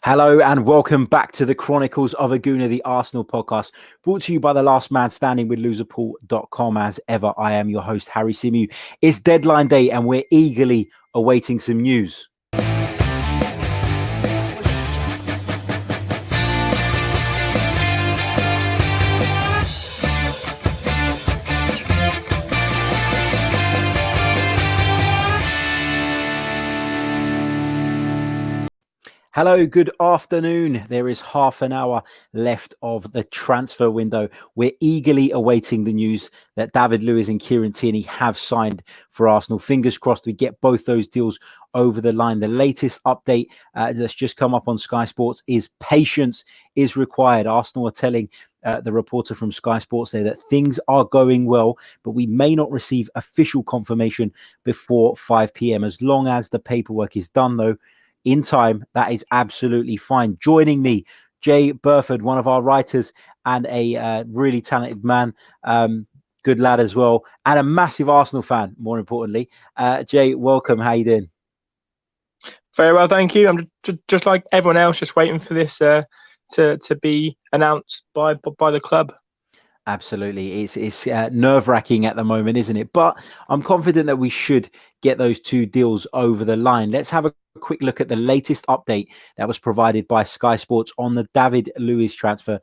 Hello and welcome back to the Chronicles of a Gooner, the Arsenal podcast, brought to you by the Last Man Standing with loserpool.com. As ever, I am your host, Harry Symeou. It's deadline day and we're eagerly awaiting some news. Hello, good afternoon. There is half an hour left of the transfer window. We're eagerly awaiting the news that David Luiz and Kieran Tierney have signed for Arsenal. Fingers crossed we get both those deals over the line. The latest update that's just come up on Sky Sports is patience is required. Arsenal are telling the reporter from Sky Sports there that things are going well, but we may not receive official confirmation before 5 p.m. As long as the paperwork is done, though, in time, that is absolutely fine. Joining me, Jay Burford, one of our writers and a really talented man, good lad as well, and a massive Arsenal fan, more importantly. Jay, welcome. How you doing? Very well, thank you. I'm just like everyone else, just waiting for this to be announced by the club. Absolutely. It's nerve-wracking at the moment, isn't it? But I'm confident that we should get those two deals over the line. Let's have a quick look at the latest update that was provided by Sky Sports on the David Luiz transfer.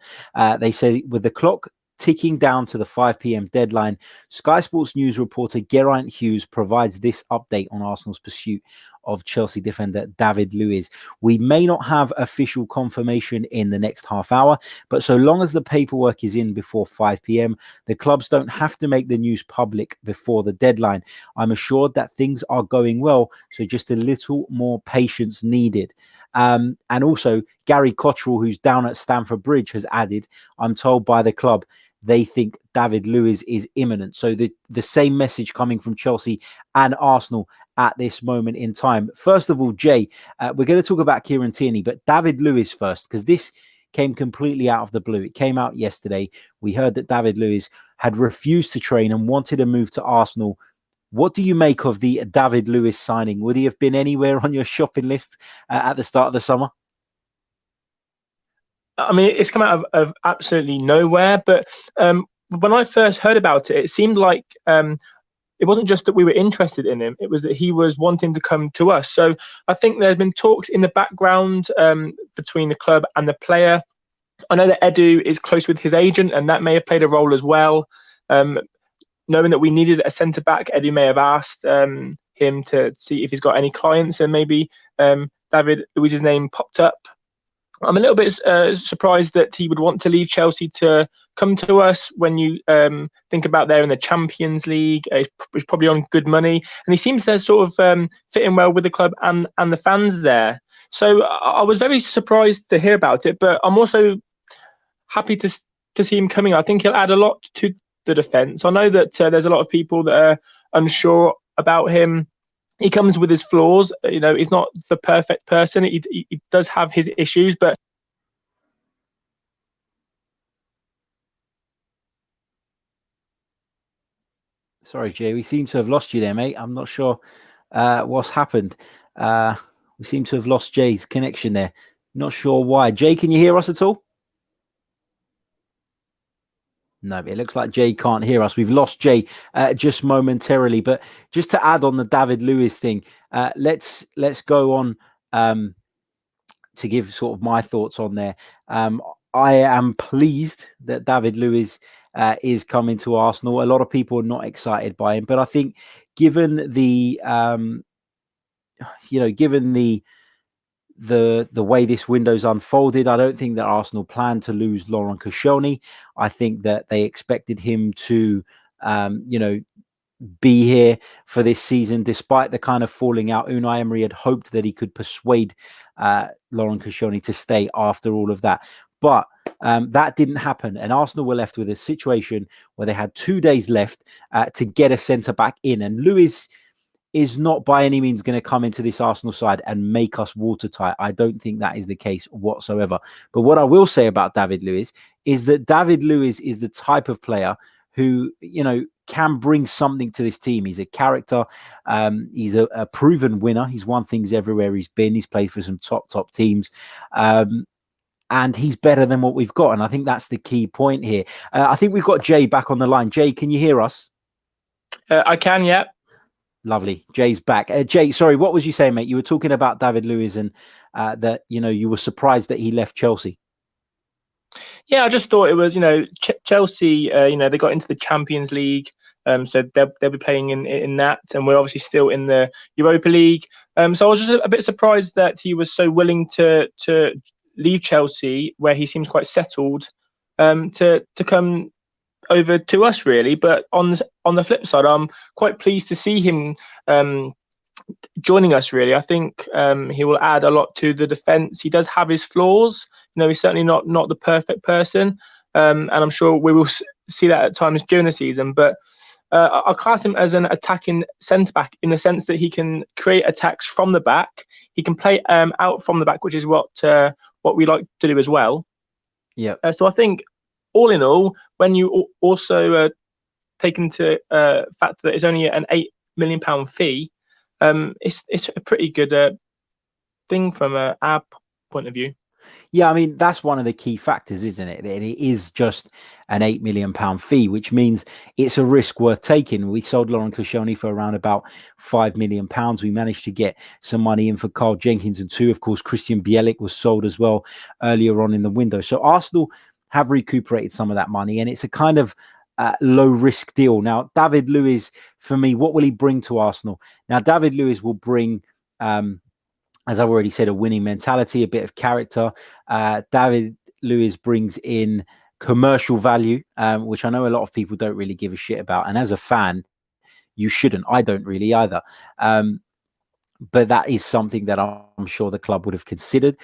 They say with the clock ticking down to the 5 p.m. deadline, Sky Sports news reporter Geraint Hughes provides this update on Arsenal's pursuit of Chelsea defender David Luiz. We may not have official confirmation in the next half hour, but so long as the paperwork is in before 5 p.m., the clubs don't have to make the news public before the deadline. I'm assured that things are going well, so just a little more patience needed. And also, Gary Cottrell, who's down at Stamford Bridge, has added, I'm told by the club, they think David Luiz is imminent. So the same message coming from Chelsea and Arsenal at this moment in time. First of all, Jay, we're going to talk about Kieran Tierney, but David Luiz first, because this came completely out of the blue. It came out yesterday. We heard that David Luiz had refused to train and wanted to move to Arsenal. What do you make of the David Luiz signing? Would he have been anywhere on your shopping list at the start of the summer? I mean, it's come out of absolutely nowhere. But when I first heard about it, it seemed like it wasn't just that we were interested in him. It was that he was wanting to come to us. So I think there's been talks in the background between the club and the player. I know that Edu is close with his agent, and that may have played a role as well. Knowing that we needed a centre-back, Edu may have asked him to see if he's got any clients, and maybe David Luiz's name popped up. I'm a little bit surprised that he would want to leave Chelsea to come to us. When you think about there in the Champions League, he's probably on good money, and he seems to sort of fit in well with the club and the fans there. So I was very surprised to hear about it, but I'm also happy to see him coming. I think he'll add a lot to the defence. I know that there's a lot of people that are unsure about him. He comes with his flaws. You know, he's not the perfect person. He does have his issues, but sorry, Jay, we seem to have lost you there, mate. I'm not sure what's happened. We seem to have lost Jay's connection there. Not sure why. Jay, can you hear us at all? No, it looks like Jay can't hear us. We've lost Jay just momentarily. But just to add on the David Luiz thing, let's go on to give sort of my thoughts on there. I am pleased that David Luiz is coming to Arsenal. A lot of people are not excited by him, but I think given the the way this window's unfolded, I don't think that Arsenal plan to lose Laurent Koscielny. I think that they expected him to, be here for this season, despite the kind of falling out. Unai Emery had hoped that he could persuade Laurent Koscielny to stay after all of that. But that didn't happen. And Arsenal were left with a situation where they had 2 days left to get a centre-back in. And Luiz is not by any means going to come into this Arsenal side and make us watertight. I don't think that is the case whatsoever. But what I will say about David Luiz is that David Luiz is the type of player who, can bring something to this team. He's a character. He's a proven winner. He's won things everywhere he's been. He's played for some top teams. And he's better than what we've got. And I think that's the key point here. I think we've got Jay back on the line. Jay, can you hear us? I can, yeah. Lovely. Jay's back. Jay, sorry, what was you saying, mate? You were talking about David Luiz and that, you were surprised that he left Chelsea. Yeah, I just thought it was, Chelsea, they got into the Champions League. So they'll be playing in that. And we're obviously still in the Europa League. So I was just a bit surprised that he was so willing to leave Chelsea, where he seems quite settled, to come over to us, really. But on the flip side, I'm quite pleased to see him joining us, really. I think he will add a lot to the defence. He does have his flaws. He's certainly not the perfect person, and I'm sure we will see that at times during the season. But I'll class him as an attacking centre-back, in the sense that he can create attacks from the back. He can play out from the back, which is what we like to do as well. Yeah. So I think, all in all, when you also take into fact that it's only an £8 million fee, it's a pretty good thing from our point of view. Yeah, I mean, that's one of the key factors, isn't it? That it is just an £8 million fee, which means it's a risk worth taking. We sold Laurent Koscielny for around about £5 million. We managed to get some money in for Carl Jenkins, and too, of course, Christian Bielik was sold as well earlier on in the window. So Arsenal have recuperated some of that money, and it's a kind of low risk deal. Now, David Luiz, for me, what will he bring to Arsenal? Now, David Luiz will bring, as I've already said, a winning mentality, a bit of character. David Luiz brings in commercial value, which I know a lot of people don't really give a shit about. And as a fan, you shouldn't. I don't really either. But that is something that I'm sure the club would have considered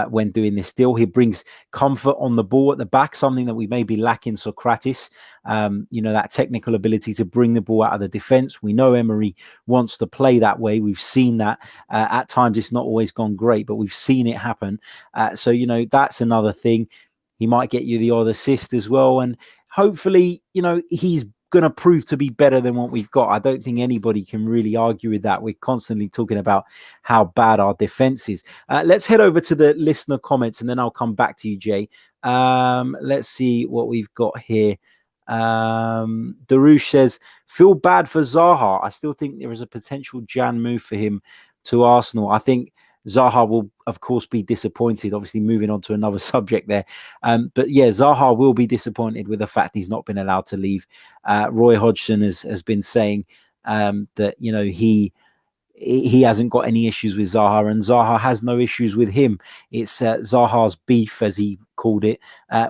when doing this deal. He brings comfort on the ball at the back, something that we may be lacking Socrates. That technical ability to bring the ball out of the defence. We know Emery wants to play that way. We've seen that. At times it's not always gone great, but we've seen it happen. So that's another thing. He might get you the odd assist as well. And hopefully, he's going to prove to be better than what we've got. I don't think anybody can really argue with that. We're constantly talking about how bad our defense is. Let's head over to the listener comments, and then I'll come back to you, Jay. Let's see what we've got here. Darush says, feel bad for Zaha. I still think there is a potential Jan move for him to Arsenal. I think Zaha will, of course, be disappointed. Obviously, moving on to another subject there. But yeah, Zaha will be disappointed with the fact he's not been allowed to leave. Roy Hodgson has been saying that, he hasn't got any issues with Zaha, and Zaha has no issues with him. It's Zaha's beef, as he called it,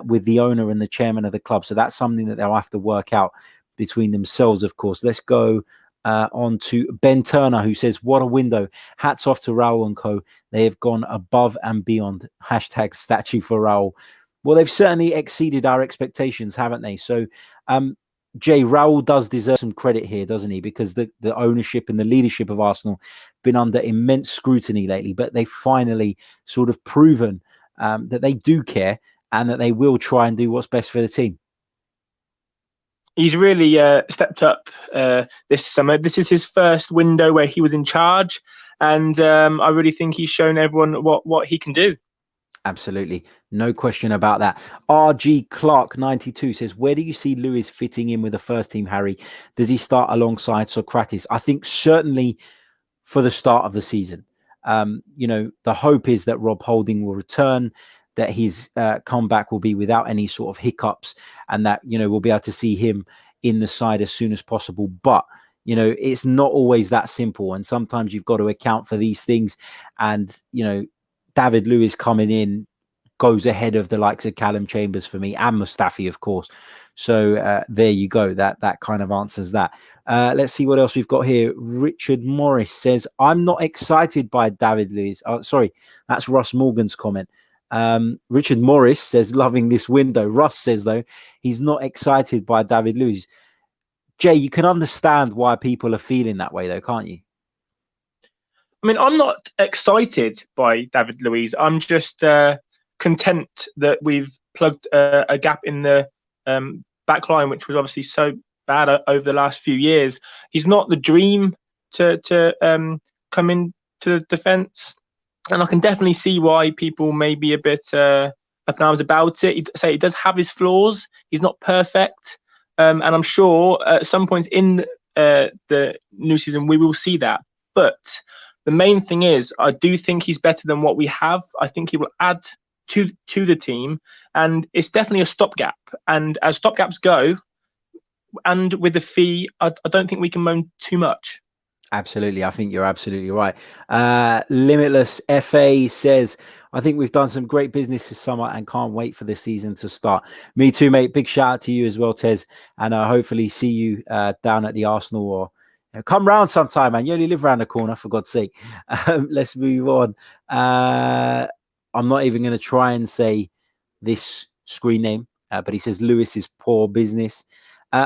with the owner and the chairman of the club. So that's something that they'll have to work out between themselves, of course. Let's go on to Ben Turner, who says, what a window. Hats off to Raul and co. They have gone above and beyond. Hashtag statue for Raul. Well, they've certainly exceeded our expectations, haven't they? So, Jay, Raul does deserve some credit here, doesn't he? Because the ownership and the leadership of Arsenal been under immense scrutiny lately, but they've finally sort of proven that they do care and that they will try and do what's best for the team. He's really stepped up this summer. This is his first window where he was in charge, and I really think he's shown everyone what he can do. Absolutely. No question about that. RG Clark 92 says, where do you see Luiz fitting in with the first team, Harry? Does he start alongside Socrates? I think certainly for the start of the season. The hope is that Rob Holding will return, that his comeback will be without any sort of hiccups, and that, we'll be able to see him in the side as soon as possible. But, it's not always that simple. And sometimes you've got to account for these things. And, David Luiz coming in goes ahead of the likes of Callum Chambers for me, and Mustafi, of course. So there you go. That kind of answers that. Let's see what else we've got here. Richard Morris says, I'm not excited by David Luiz. Oh, sorry, that's Russ Morgan's comment. Richard Morris says, loving this window. Russ says, though, he's not excited by David Luiz. Jay, you can understand why people are feeling that way, though, can't you? I mean, I'm not excited by David Luiz. I'm just content that we've plugged a gap in the back line, which was obviously so bad over the last few years. He's not the dream to come into the defence, and I can definitely see why people may be a bit up in arms about it. He'd say he does have his flaws. He's not perfect, and I'm sure at some points in the new season we will see that. But the main thing is, I do think he's better than what we have. I think he will add to the team, and it's definitely a stopgap. And as stopgaps go, and with the fee, I don't think we can moan too much. Absolutely. I think you're absolutely right. Limitless FA says, I think we've done some great business this summer and can't wait for the season to start. Me too, mate. Big shout out to you as well, Tez. And hopefully see you down at the Arsenal, or come round sometime, man. You only live around the corner, for God's sake. Let's move on. I'm not even going to try and say this screen name, but he says Lewis is poor business.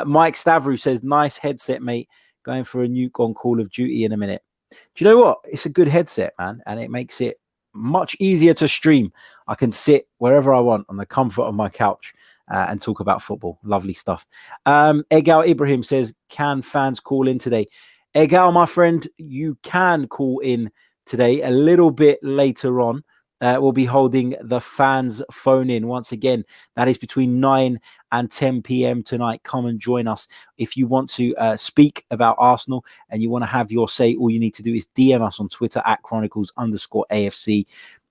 Mike Stavru says, nice headset, mate. Going for a nuke on Call of Duty in a minute. Do you know what? It's a good headset, man. And it makes it much easier to stream. I can sit wherever I want on the comfort of my couch and talk about football. Lovely stuff. Egal Ibrahim says, can fans call in today? Egal, my friend, you can call in today a little bit later on. We'll be holding the fans phone in once again. That is between 9 and 10 p.m. tonight. Come and join us. If you want to speak about Arsenal and you want to have your say, all you need to do is DM us on Twitter at Chronicles_AFC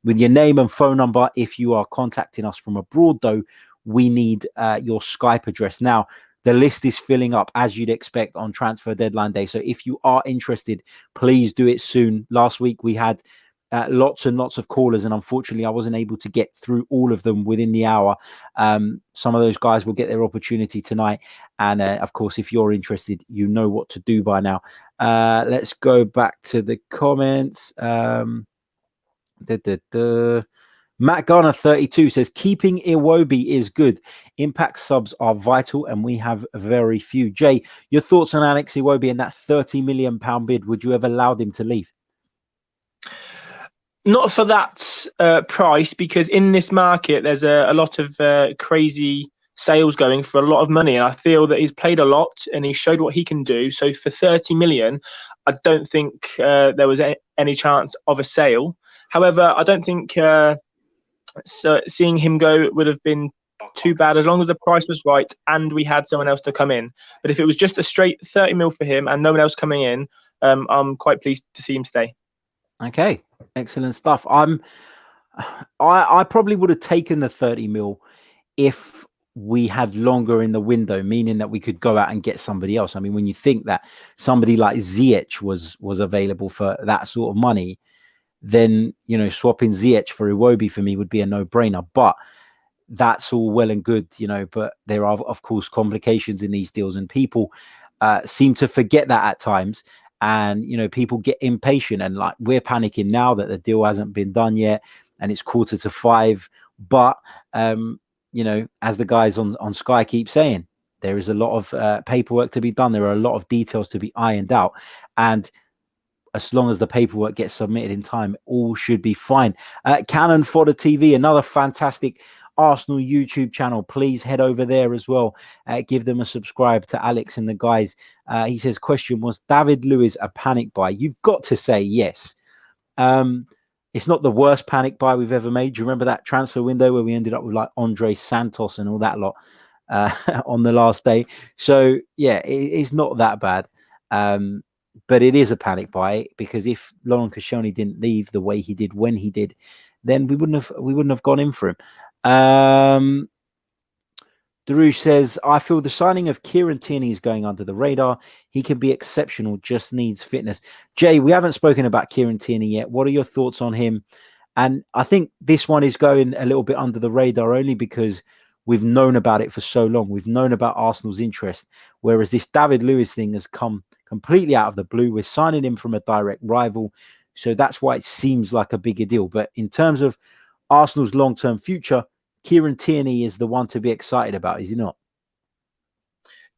with your name and phone number. If you are contacting us from abroad, though, we need your Skype address. Now, the list is filling up as you'd expect on transfer deadline day. So if you are interested, please do it soon. Last week we had lots and lots of callers, and unfortunately I wasn't able to get through all of them within the hour. Some of those guys will get their opportunity tonight, and of course, if you're interested, you know what to do by now. Let's go back to the comments. Matt Garner 32 says, keeping Iwobi is good. Impact subs are vital, and we have very few. Jay, your thoughts on Alex Iwobi and that £30 million bid? Would you have allowed him to leave? Not for that price, because in this market, there's a lot of crazy sales going for a lot of money. And I feel that he's played a lot and he showed what he can do. So for 30 million, I don't think there was any chance of a sale. However, I don't think seeing him go would have been too bad, as long as the price was right and we had someone else to come in. But if it was just a straight 30 mil for him and no one else coming in, I'm quite pleased to see him stay. Okay, excellent stuff. I probably would have taken the 30 mil if we had longer in the window, meaning that we could go out and get somebody else. I mean, when you think that somebody like Ziyech was available for that sort of money, then, you know, swapping Ziyech for Iwobi for me would be a no-brainer. But that's all well and good, you know, but there are, of course, complications in these deals, and people seem to forget that at times. And, you know, people get impatient, and like we're panicking now that the deal hasn't been done yet and it's 4:45. But, you know, as the guys on Sky keep saying, there is a lot of paperwork to be done. There are a lot of details to be ironed out. And as long as the paperwork gets submitted in time, all should be fine. Cannon Fodder TV, another fantastic Arsenal YouTube channel. Please head over there as well. Give them a subscribe to Alex and the guys. He says, question, was David Luiz a panic buy? You've got to say yes. It's not the worst panic buy we've ever made. Do you remember that transfer window where we ended up with like Andre Santos and all that lot on the last day? So yeah, it's not that bad. But it is a panic buy, because if Laurent Koscielny didn't leave the way he did when he did, then we wouldn't have gone in for him. Darush says, I feel the signing of Kieran Tierney is going under the radar. He can be exceptional, just needs fitness. Jay, we haven't spoken about Kieran Tierney yet. What are your thoughts on him? And I think this one is going a little bit under the radar only because we've known about it for so long. We've known about Arsenal's interest, whereas this David Luiz thing has come completely out of the blue. We're signing him from a direct rival, so that's why it seems like a bigger deal. But in terms of Arsenal's long-term future, Kieran Tierney is the one to be excited about, is he not?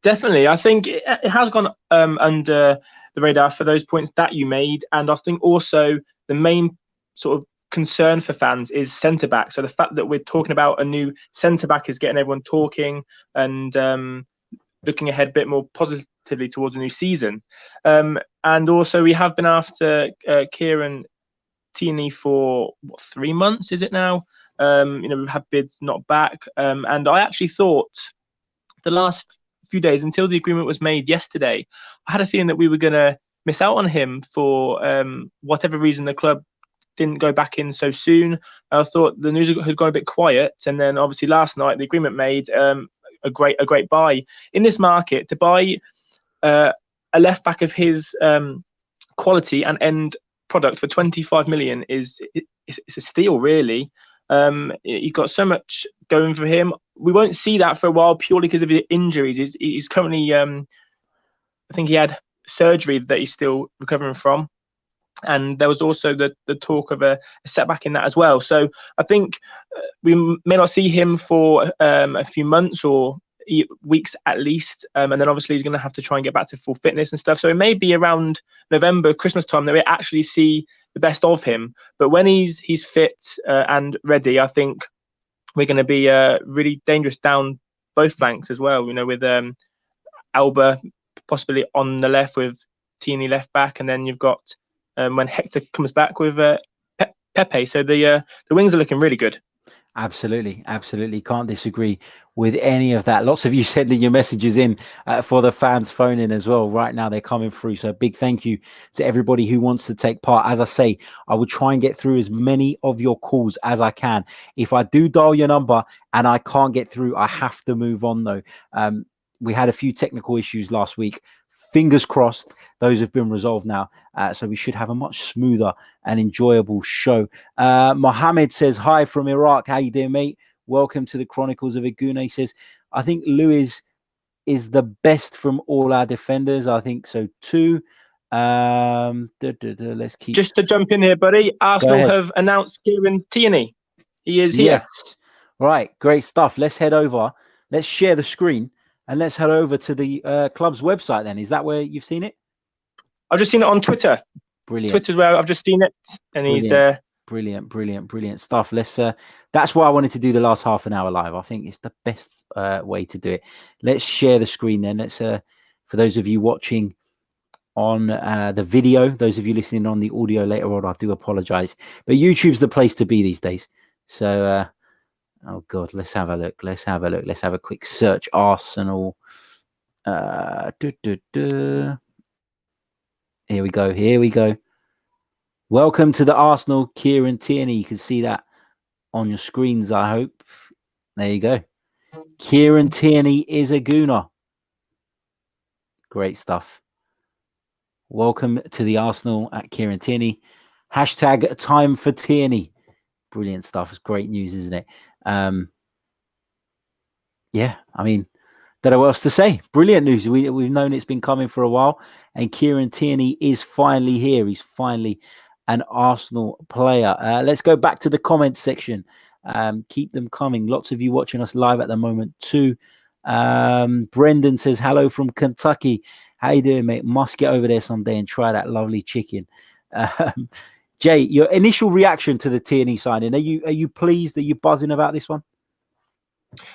Definitely. I think it has gone under the radar for those points that you made. And I think also the main sort of concern for fans is centre back. So the fact that we're talking about a new centre back is getting everyone talking and looking ahead a bit more positively towards a new season. And also we have been after Kieran Tierney for 3 months, is it now? We've had bids not back. And I actually thought the last few days until the agreement was made yesterday, I had a feeling that we were going to miss out on him for whatever reason the club didn't go back in so soon. I thought the news had gone a bit quiet, and then obviously last night the agreement made, a great buy in this market. To buy a left back of his quality and end product for 25 million is a steal, really. He got so much going for him. We won't see that for a while purely because of his injuries. He's currently, I think he had surgery that he's still recovering from, and there was also the talk of a setback in that as well. So I think we may not see him for a few months or weeks at least, and then obviously he's going to have to try and get back to full fitness and stuff. So it may be around November, Christmas time that we actually see the best of him. But when he's fit and ready, I think we're going to be really dangerous down both flanks as well. With Alba possibly on the left with Tierney left back, and then you've got when Hector comes back with Pepe. So the wings are looking really good. Absolutely. Can't disagree with any of that. Lots of you sending your messages in for the fans phoning as well. Right now, they're coming through. So a big thank you to everybody who wants to take part. As I say, I will try and get through as many of your calls as I can. If I do dial your number and I can't get through, I have to move on, though. We had a few technical issues last week. Fingers crossed, those have been resolved now. So we should have a much smoother and enjoyable show. Mohammed says, hi from Iraq. How you doing, mate? Welcome to the Chronicles of Gooner. He says, I think Luiz is the best from all our defenders. I think so too. Let's keep... Just to jump in here, buddy. Arsenal have announced Kieran Tierney. He is here. Yes. Right, great stuff. Let's head over. Let's share the screen. And let's head over to the club's website then. Is that where you've seen it? I've just seen it on Twitter. Brilliant. Twitter's where I've just seen it. And he's... Brilliant stuff. That's why I wanted to do the last half an hour live. I think it's the best way to do it. Let's share the screen then. Let's for those of you watching on the video, those of you listening on the audio later on, I do apologize. But YouTube's the place to be these days. So... oh God, let's have a look. Let's have a quick search. Arsenal. Here we go. Welcome to the Arsenal, Kieran Tierney. You can see that on your screens, I hope. There you go. Kieran Tierney is a Gooner. Great stuff. Welcome to the Arsenal at Kieran Tierney. Hashtag time for Tierney. Brilliant stuff. It's great news, isn't it? Yeah, I mean, don't know what else to say. Brilliant news. We've known it's been coming for a while, and Kieran Tierney is finally here. He's finally an Arsenal player. Let's go back to the comments section. Keep them coming. Lots of you watching us live at the moment too. Brendan says, hello from Kentucky. How you doing, mate? Must get over there someday and try that lovely chicken. Jay, your initial reaction to the Tierney signing, are you pleased? Are you buzzing about this one?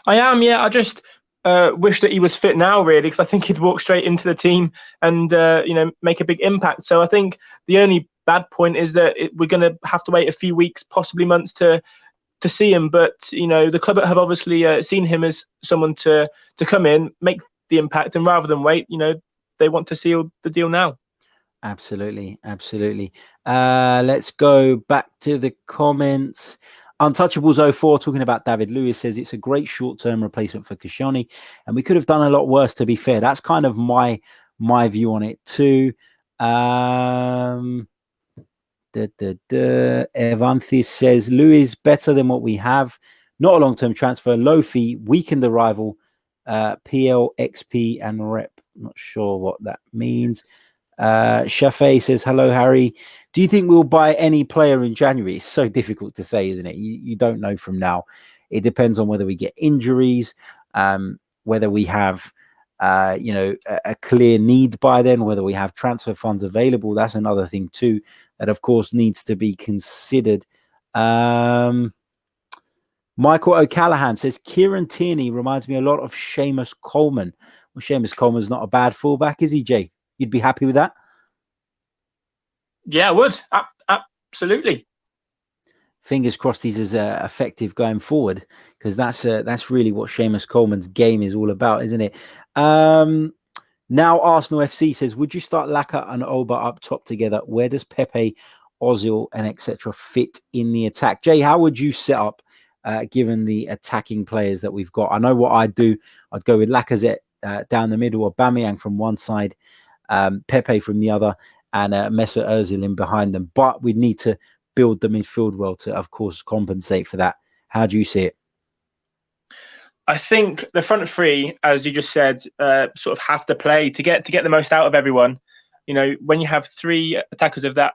I am, yeah. I just wish that he was fit now, really, because I think he'd walk straight into the team and make a big impact. So I think the only bad point is that we're going to have to wait a few weeks, possibly months, to see him. But the club have obviously seen him as someone to come in, make the impact, and rather than wait, they want to seal the deal now. Absolutely. Let's go back to the comments. Untouchables04 talking about David Luiz says it's a great short-term replacement for Koscielny, and we could have done a lot worse, to be fair. That's kind of my view on it too. Evanthis says Luiz better than what we have. Not a long-term transfer, low fee, weakened the rival. PL, XP, and rep. Not sure what that means. Shafay says, hello, Harry. Do you think we'll buy any player in January? It's so difficult to say, isn't it? You don't know from now. It depends on whether we get injuries, whether we have, a clear need by then, whether we have transfer funds available. That's another thing too, that of course needs to be considered. Michael O'Callaghan says Kieran Tierney reminds me a lot of Seamus Coleman. Well, Seamus Coleman's not a bad fullback, is he, Jay? You'd be happy with that? Yeah, I would. Absolutely. Fingers crossed he's as effective going forward, because that's really what Seamus Coleman's game is all about, isn't it? Now Arsenal FC says, would you start Laka and Oba up top together? Where does Pepe, Ozil, and etc. fit in the attack? Jay, how would you set up given the attacking players that we've got? I know what I'd do. I'd go with Lacazette down the middle, Aubameyang from one side, Pepe from the other, and Mesut Ozil in behind them. But we'd need to build the midfield well to, of course, compensate for that. How do you see it? I think the front three, as you just said, sort of have to play to get the most out of everyone. You know, when you have three attackers of that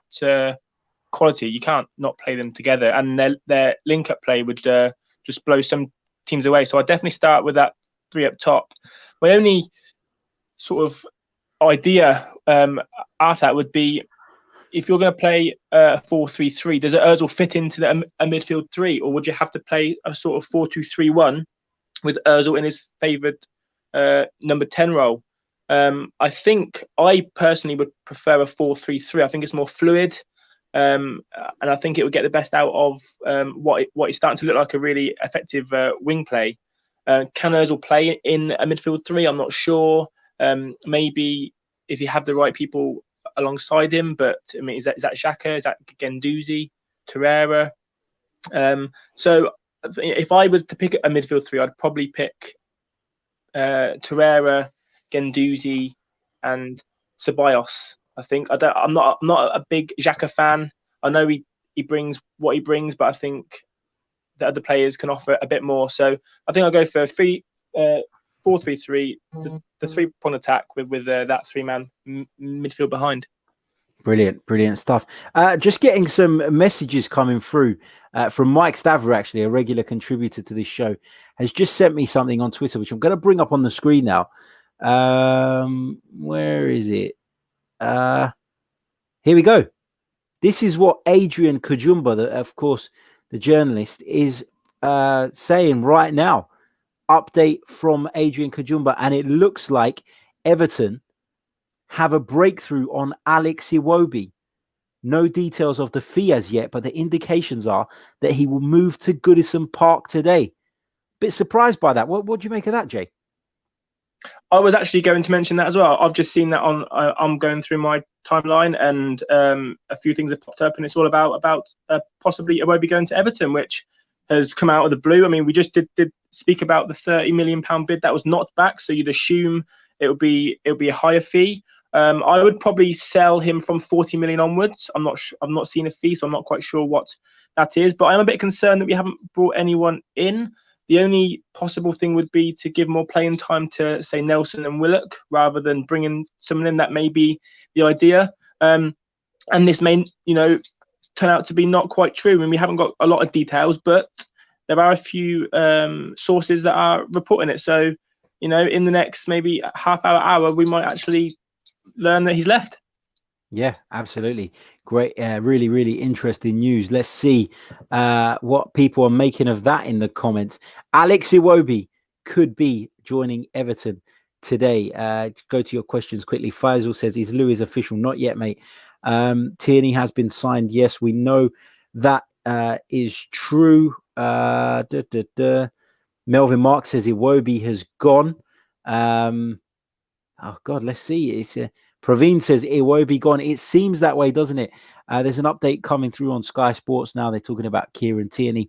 quality, you can't not play them together, and their link-up play would just blow some teams away. So I'd definitely start with that three up top. My only sort of idea after that would be, if you're going to play a 4-3-3, does Ozil fit into a midfield three, or would you have to play a sort of 4-2-3-1 with Ozil in his favoured number 10 role? I think I personally would prefer a 4-3-3. I think it's more fluid, and I think it would get the best out of what is starting to look like a really effective wing play. Can Ozil play in a midfield three? I'm not sure. Maybe if you have the right people alongside him, but I mean, is that Xhaka? Is that Guendouzi, Torreira? So if I was to pick a midfield three, I'd probably pick Torreira, Guendouzi, and Ceballos. I think I'm not a big Xhaka fan. I know he brings what he brings, but I think the other players can offer a bit more. So I think I'll go for 4-3-3, the three-point attack with that three-man midfield behind. Brilliant stuff. Just getting some messages coming through from Mike Staver, actually, a regular contributor to this show, has just sent me something on Twitter, which I'm going to bring up on the screen now. Where is it? Here we go. This is what Adrian Kajumba, of course, the journalist, is saying right now. Update from Adrian Kajumba, and it looks like Everton have a breakthrough on Alex Iwobi. No details of the fee as yet, but the indications are that he will move to Goodison Park today. Bit surprised by that. What do you make of that, Jay? I was actually going to mention that as well. I've just seen that on. I'm going through my timeline, and a few things have popped up, and it's all about possibly Iwobi going to Everton, which has come out of the blue. I mean, we just did speak about the £30 million bid that was knocked back, so you'd assume it would be a higher fee. I would probably sell him from 40 million onwards. I've not seen a fee, so I'm not quite sure what that is. But I'm a bit concerned that we haven't brought anyone in. The only possible thing would be to give more playing time to, say, Nelson and Willock, rather than bringing someone in. That may be the idea. And this may, turn out to be not quite true. I mean, we haven't got a lot of details, but there are a few sources that are reporting it. So, in the next maybe half hour, we might actually learn that he's left. Yeah, absolutely. Great. Really, really interesting news. Let's see what people are making of that in the comments. Alex Iwobi could be joining Everton today. Go to your questions quickly. Faisal says, is Luiz official? Not yet, mate. Tierney has been signed. Yes, we know that is true. Melvin Mark says Iwobi has gone. Oh God, let's see. It's Praveen says Iwobi gone. It seems that way, doesn't it? There's an update coming through on Sky Sports now. They're talking about Kieran Tierney,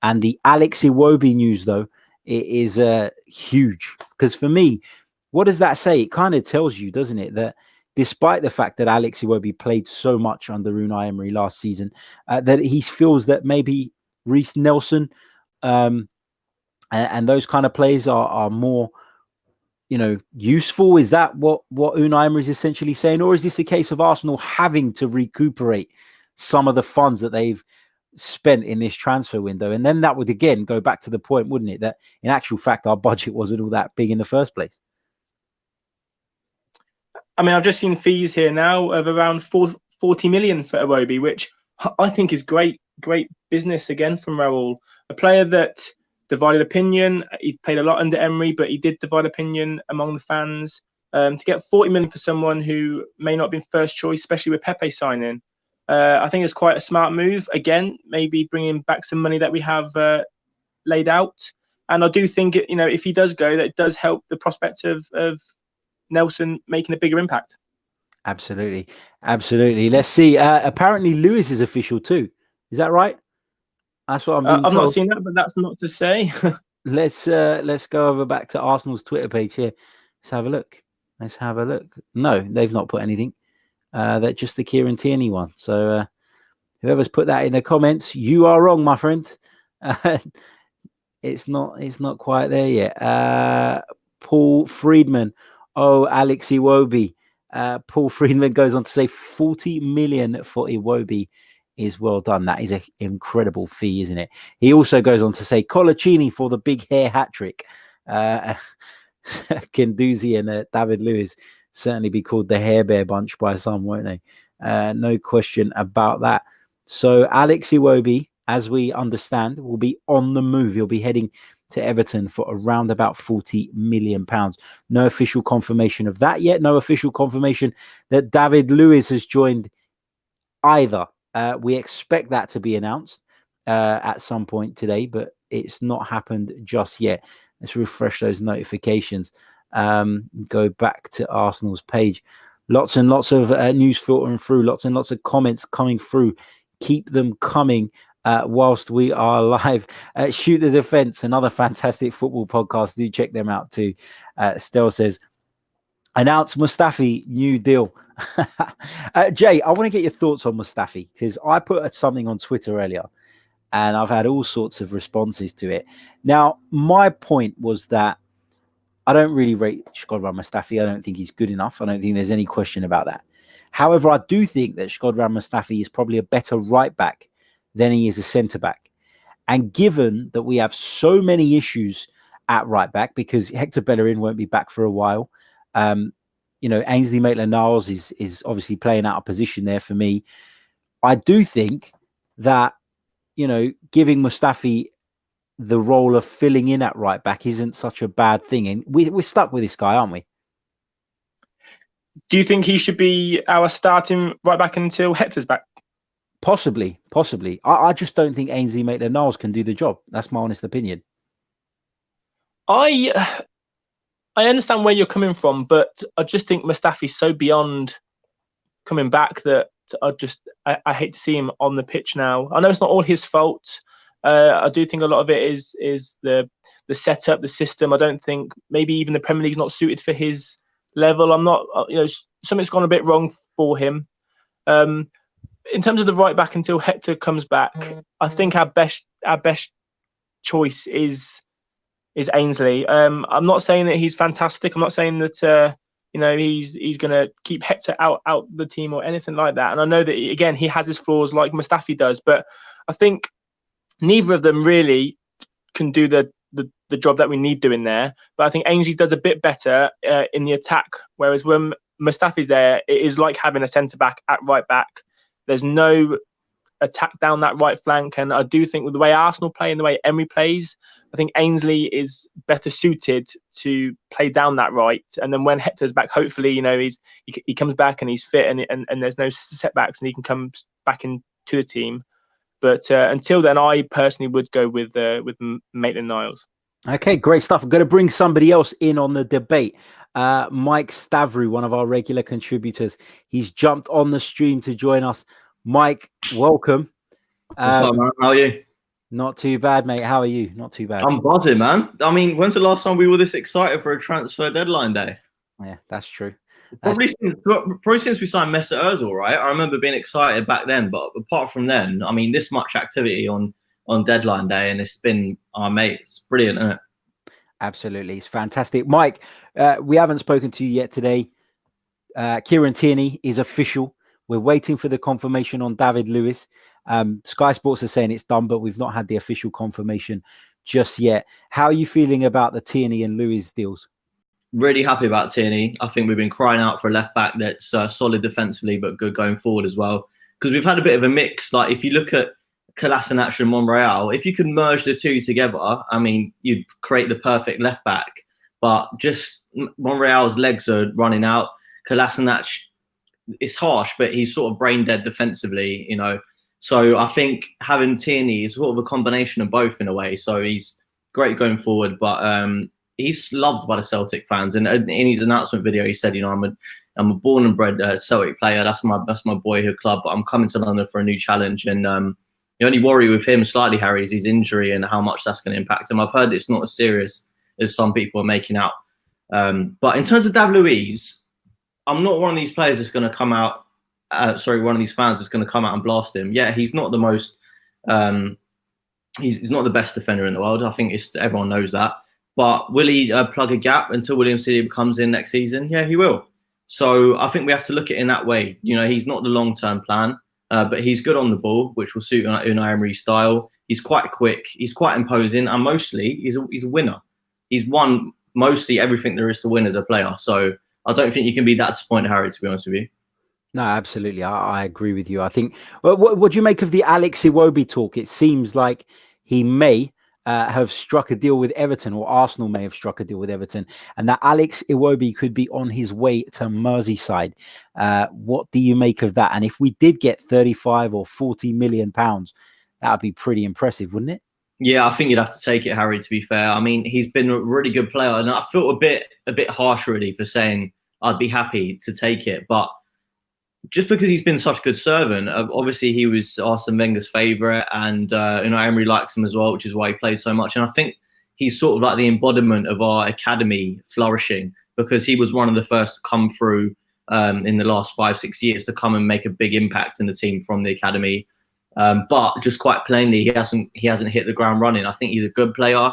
and the Alex Iwobi news though it is huge, because for me, what does that say? It kind of tells you, doesn't it, that despite the fact that Alex Iwobi played so much under Unai Emery last season, that he feels that maybe Reece Nelson and those kind of players are more, useful. Is that what Unai Emery is essentially saying? Or is this a case of Arsenal having to recuperate some of the funds that they've spent in this transfer window? And then that would again go back to the point, wouldn't it, that in actual fact, our budget wasn't all that big in the first place. I mean, I've just seen fees here now of around 40 million for Iwobi, which I think is great great business again from Raul, a player that divided opinion. He played a lot under Emery, but he did divide opinion among the fans. To get 40 million for someone who may not have been first choice, especially with Pepe signing, I think it's quite a smart move. Again, maybe bringing back some money that we have laid out. And I do think, if he does go, that it does help the prospect of Nelson making a bigger impact. Absolutely. Let's see. Apparently, Luiz is official too. Is that right? That's what I'm being told. I've not seen that, but that's not to say. Let's go over back to Arsenal's Twitter page here. Let's have a look. No, they've not put anything. That's just the Kieran Tierney one. So whoever's put that in the comments, you are wrong, my friend. It's not quite there yet. Paul Friedman. Oh, Alex Iwobi. Paul Friedman goes on to say 40 million for Iwobi is well done. That is an incredible fee, isn't it? He also goes on to say Colaccini for the big hair hat trick. Kenduzi and David Luiz certainly be called the Hair Bear Bunch by some, won't they? No question about that. So Alex Iwobi, as we understand, will be on the move. He'll be heading to Everton for around about £40 million. No official confirmation of that yet. No official confirmation that David Luiz has joined either. We expect that to be announced at some point today, but it's not happened just yet. Let's refresh those notifications. Go back to Arsenal's page. Lots and lots of news filtering through. Lots and lots of comments coming through. Keep them coming whilst we are live. Shoot the Defence, another fantastic football podcast. Do check them out too. Stel says, announce Mustafi, new deal. Jay, I want to get your thoughts on Mustafi because I put something on Twitter earlier and I've had all sorts of responses to it. Now, my point was that I don't really rate Shkodran Mustafi. I don't think he's good enough. I don't think there's any question about that. However, I do think that Shkodran Mustafi is probably a better right back than he is a centre back. And given that we have so many issues at right back because Hector Bellerin won't be back for a while, Ainsley Maitland-Niles is obviously playing out of position there for me. I do think that, giving Mustafi the role of filling in at right back isn't such a bad thing. And we're stuck with this guy, aren't we? Do you think he should be our starting right back until Hector's back? Possibly. I just don't think Ainsley Maitland-Niles can do the job. That's my honest opinion. I understand where you're coming from, but I just think Mustafi's so beyond coming back that I hate to see him on the pitch now. I know it's not all his fault. I do think a lot of it is the setup, the system. I don't think maybe even the Premier League's not suited for his level. I'm not, something's gone a bit wrong for him. In terms of the right back until Hector comes back, I think our best choice is Ainsley. I'm not saying that he's fantastic. I'm not saying that he's going to keep Hector out the team or anything like that. And I know that again he has his flaws like Mustafi does, but I think neither of them really can do the job that we need doing there. But I think Ainsley does a bit better in the attack, whereas when Mustafi's there, it is like having a centre back at right back. There's no attack down that right flank, and I do think with the way Arsenal play and the way Emery plays, I think Ainsley is better suited to play down that right. And then when Hector's back, hopefully, he comes back and he's fit and there's no setbacks and he can come back into the team. But until then, I personally would go with Maitland-Niles. Okay, great stuff. I'm going to bring somebody else in on the debate. Mike Stavru, one of our regular contributors. He's jumped on the stream to join us. Mike, welcome. What's up, man? How are you? Not too bad, mate. How are you? Not too bad. I'm buzzing, man. I mean, when's the last time we were this excited for a transfer deadline day? Yeah, that's true. Probably since we signed Mesut Ozil, right? I remember being excited back then, but apart from then, I mean, this much activity on deadline day, and it's been, mate, it's brilliant, isn't it? Absolutely, it's fantastic. Mike, we haven't spoken to you yet today. Kieran Tierney is official. We're waiting for the confirmation on David Luiz. Sky Sports are saying it's done, but we've not had the official confirmation just yet. How are you feeling about the Tierney and Luiz deals? Really happy about Tierney. I think we've been crying out for a left back that's solid defensively, but good going forward as well. Because we've had a bit of a mix. Like if you look at Kolasinac and Monreal, if you could merge the two together, I mean, you'd create the perfect left back. But just Monreal's legs are running out. Kolasinac, it's harsh, but he's sort of brain dead defensively, you know. So I think having Tierney is sort of a combination of both in a way. So he's great going forward, but he's loved by the Celtic fans. And in his announcement video, he said, you know, I'm a born and bred Celtic player. That's my boyhood club, but I'm coming to London for a new challenge. And the only worry with him slightly, Harry, is his injury and how much that's going to impact him. I've heard it's not as serious as some people are making out. But in terms of David Luiz, I'm not one of these players that's going to come out. One of these fans that's going to come out and blast him. Yeah, he's not the most. He's not the best defender in the world. I think everyone knows that. But will he plug a gap until William Saliba comes in next season? Yeah, he will. So I think we have to look at it in that way. You know, he's not the long-term plan, but he's good on the ball, which will suit Unai Emery's style. He's quite quick. He's quite imposing, and mostly he's a winner. He's won mostly everything there is to win as a player. So I don't think you can be that disappointed, Harry, to be honest with you. No, absolutely. I agree with you. I think, what do you make of the Alex Iwobi talk? It seems like he may have struck a deal with Everton, or Arsenal may have struck a deal with Everton, and that Alex Iwobi could be on his way to Merseyside. What do you make of that? And if we did get 35 or 40 million pounds, that would be pretty impressive, wouldn't it? Yeah, I think you'd have to take it, Harry, to be fair. I mean, he's been a really good player, and I feel a bit harsh, really, for saying I'd be happy to take it. But just because he's been such a good servant, obviously he was Arsene Wenger's favourite, and Emery likes him as well, which is why he played so much. And I think he's sort of like the embodiment of our academy flourishing, because he was one of the first to come through in the last 5-6 years to come and make a big impact in the team from the academy. But just quite plainly, he hasn't hit the ground running. I think he's a good player,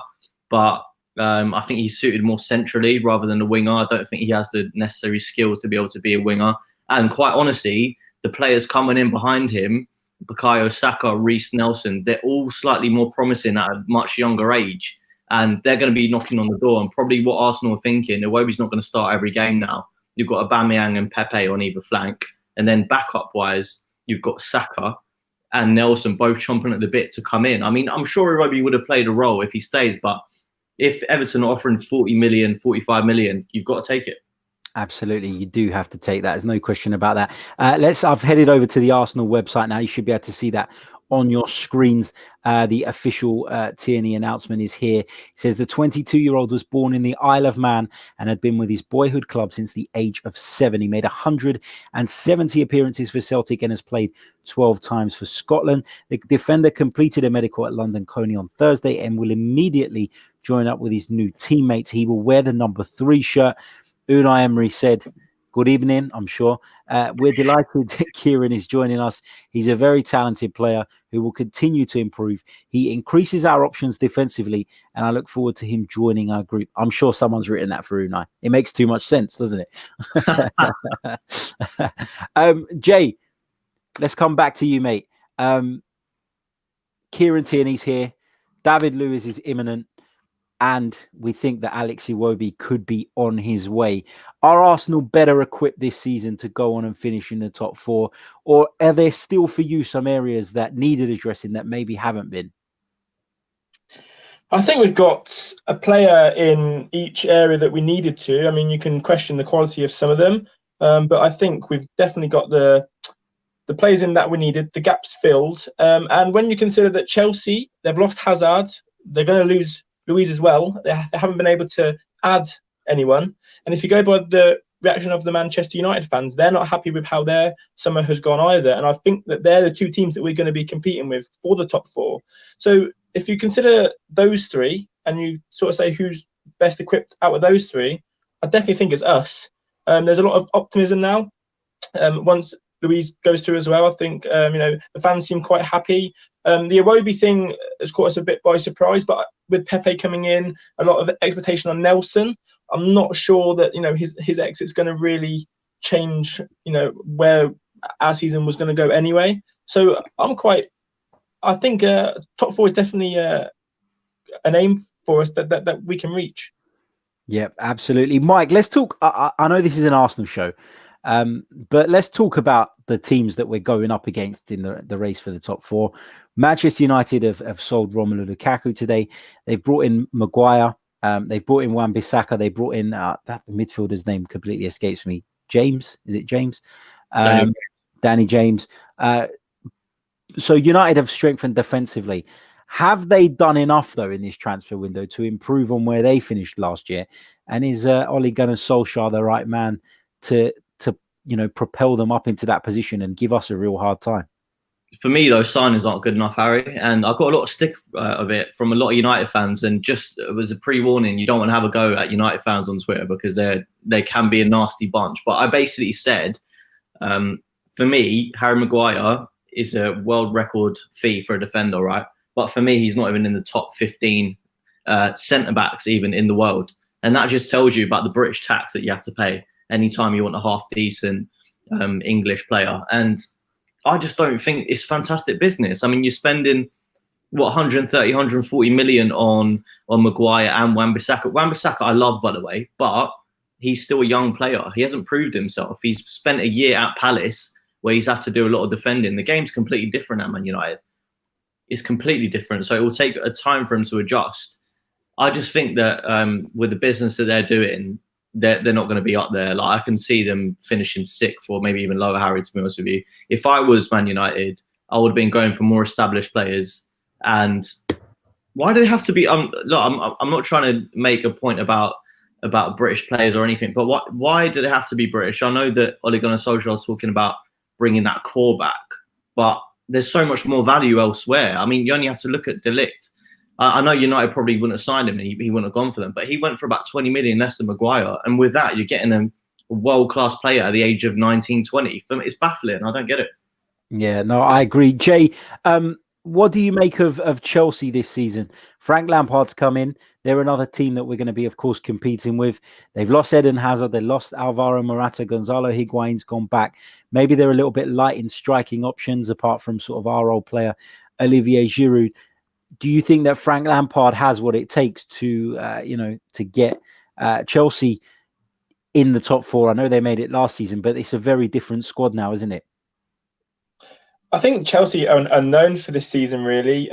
but I think he's suited more centrally rather than a winger. I don't think he has the necessary skills to be able to be a winger. And quite honestly, the players coming in behind him, Bukayo Saka, Reece Nelson, they're all slightly more promising at a much younger age. And they're going to be knocking on the door. And probably what Arsenal are thinking, Iwobi's not going to start every game now. You've got Aubameyang and Pepe on either flank. And then backup-wise, you've got Saka and Nelson both chomping at the bit to come in. I mean, I'm sure Iwobi would have played a role if he stays. But if Everton are offering 40 million, 45 million, you've got to take it. Absolutely, you do have to take that. There's no question about that. I've headed over to the Arsenal website now. You should be able to see that on your screens. The official Tierney announcement is here. It says the 22-year-old was born in the Isle of Man and had been with his boyhood club since the age of 7. He made 170 appearances for Celtic and has played 12 times for Scotland. The defender completed a medical at London Coney on Thursday and will immediately join up with his new teammates. He will wear the number 3 shirt. Unai Emery said, good evening, I'm sure. We're delighted that Kieran is joining us. He's a very talented player who will continue to improve. He increases our options defensively, and I look forward to him joining our group. I'm sure someone's written that for Unai. It makes too much sense, doesn't it? Jay, let's come back to you, mate. Kieran Tierney's here. David Luiz is imminent. And we think that Alex Iwobi could be on his way. Are Arsenal better equipped this season to go on and finish in the top 4? Or are there still for you some areas that needed addressing that maybe haven't been? I think we've got a player in each area that we needed to. I mean, you can question the quality of some of them, but I think we've definitely got the players in that we needed, the gaps filled. And when you consider that Chelsea, they've lost Hazard, they're going to lose Luiz as well. They haven't been able to add anyone. And if you go by the reaction of the Manchester United fans, they're not happy with how their summer has gone either. And I think that they're the 2 teams that we're going to be competing with for the top 4. So if you consider those 3 and you sort of say who's best equipped out of those 3, I definitely think it's us. There's a lot of optimism now. Once Luiz goes through as well, I think the fans seem quite happy. The Iwobi thing has caught us a bit by surprise, but with Pepe coming in, a lot of expectation on Nelson. I'm not sure that his exit's going to really change where our season was going to go anyway. So I think top 4 is definitely an aim for us that we can reach. Yeah, absolutely. Mike, let's talk. I know this is an Arsenal show, But let's talk about the teams that we're going up against in the race for the top four. Manchester United have sold Romelu Lukaku today. They've brought in Maguire. They've brought in Wan-Bissaka. They brought in that midfielder's name completely escapes me. James? Is it James? Danny James. So United have strengthened defensively. Have they done enough, though, in this transfer window to improve on where they finished last year? And is Ole Gunnar Solskjaer the right man to propel them up into that position and give us a real hard time? For me, those signings aren't good enough, Harry. And I got a lot of stick of it from a lot of United fans. And just it was a pre-warning. You don't want to have a go at United fans on Twitter because they can be a nasty bunch. But I basically said, for me, Harry Maguire is a world record fee for a defender, right? But for me, he's not even in the top 15 centre-backs even in the world. And that just tells you about the British tax that you have to pay anytime you want a half-decent English player. And I just don't think it's fantastic business. I mean, you're spending, 130, 140 million on Maguire and Wan-Bissaka. Wan-Bissaka I love, by the way, but he's still a young player. He hasn't proved himself. He's spent a year at Palace where he's had to do a lot of defending. The game's completely different at Man United. It's completely different. So it will take a time for him to adjust. I just think that with the business that they're doing, they're not going to be up there. Like I can see them finishing 6th or maybe even lower, Harry, to be honest with you. If I was Man United, I would have been going for more established players. And why do they have to be? Look, I'm not trying to make a point about British players or anything, but why do they have to be British? I know that Ole Gunnar Solskjaer was talking about bringing that core back, but there's so much more value elsewhere. I mean, you only have to look at De Ligt. I know United probably wouldn't have signed him and he wouldn't have gone for them, but he went for about 20 million less than Maguire. And with that, you're getting a world-class player at the age of 19, 20. It's baffling. I don't get it. Yeah, no, I agree. Jay, what do you make of Chelsea this season? Frank Lampard's come in. They're another team that we're going to be, of course, competing with. They've lost Eden Hazard. They lost Alvaro Morata. Gonzalo Higuain's gone back. Maybe they're a little bit light in striking options, apart from sort of our old player, Olivier Giroud. Do you think that Frank Lampard has what it takes to, to get Chelsea in the top 4? I know they made it last season, but it's a very different squad now, isn't it? I think Chelsea are known for this season, really.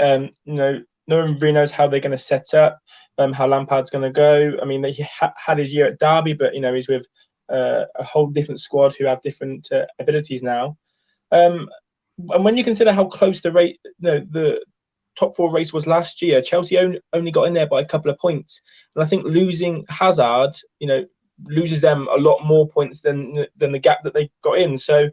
No one really knows how they're going to set up, how Lampard's going to go. I mean, he had his year at Derby, but, he's with a whole different squad who have different abilities now. And when you consider how close the top 4 race was last year, Chelsea only got in there by a couple of points. And I think losing Hazard, loses them a lot more points than the gap that they got in. So,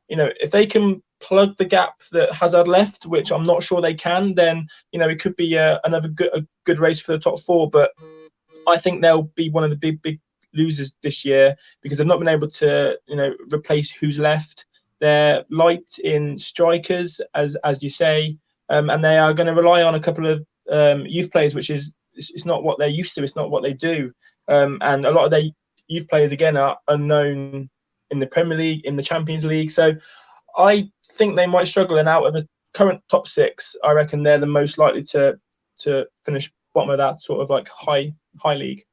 if they can plug the gap that Hazard left, which I'm not sure they can, then, it could be another good race for the top 4. But I think they'll be one of the big losers this year because they've not been able to, replace who's left. They're light in strikers, as you say. And they are going to rely on a couple of youth players, which is it's not what they're used to. It's not what they do. And a lot of their youth players, again, are unknown in the Premier League, in the Champions League. So I think they might struggle. And out of the current top 6, I reckon they're the most likely to finish bottom of that sort of like high league.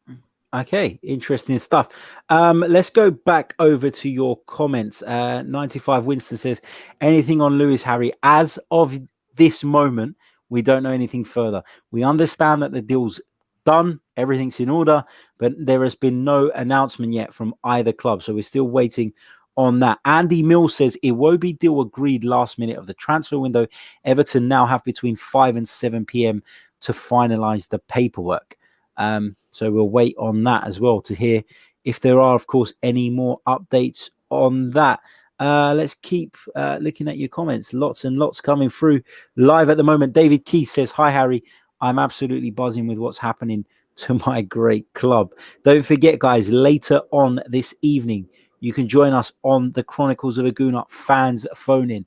Okay, interesting stuff. Let's go back over to your comments. 95 Winston says, anything on Luiz, Harry? As of this moment, we don't know anything further. We understand that the deal's done, everything's in order, but there has been no announcement yet from either club, so we're still waiting on that. Andy Mills says, Iwobi deal agreed last minute of the transfer window. Everton now have between 5 and 7 p.m. to finalise the paperwork. So we'll wait on that as well to hear if there are, of course, any more updates on that. Let's keep looking at your comments. Lots and lots coming through live at the moment. David Keith says, hi, Harry. I'm absolutely buzzing with what's happening to my great club. Don't forget, guys, later on this evening, you can join us on the Chronicles of a Gooner fans phone-in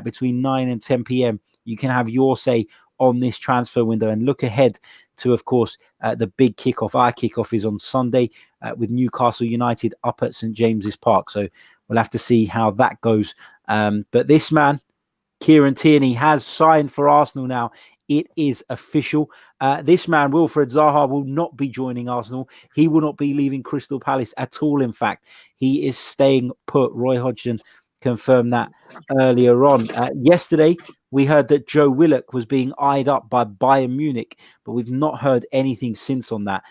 between 9 and 10 p.m. You can have your say on this transfer window and look ahead to, of course, the big kickoff. Our kickoff is on Sunday with Newcastle United up at St. James's Park. So we'll have to see how that goes. But this man, Kieran Tierney, has signed for Arsenal now It is official. This man, Wilfred Zaha, will not be joining Arsenal. He will not be leaving Crystal Palace at all. In fact, he is staying put. Roy Hodgson confirmed that earlier on. Yesterday, we heard that Joe Willock was being eyed up by Bayern Munich, but we've not heard anything since on that.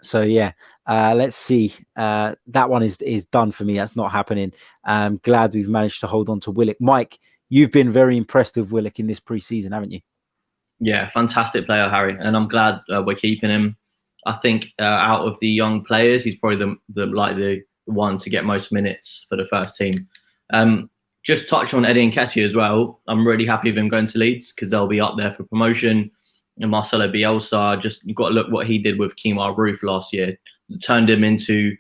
So yeah, let's see. That one is done for me. That's not happening. I'm glad we've managed to hold on to Willock. Mike, you've been very impressed with Willock in this pre-season, haven't you? Yeah, fantastic player, Harry, and I'm glad we're keeping him. I think out of the young players, he's probably the one to get most minutes for the first team. Just touch on Eddie Nketiah as well. I'm really happy with him going to Leeds because they'll be up there for promotion. And Marcelo Bielsa, you've got to look what he did with Kemar Roofe last year. Turned him into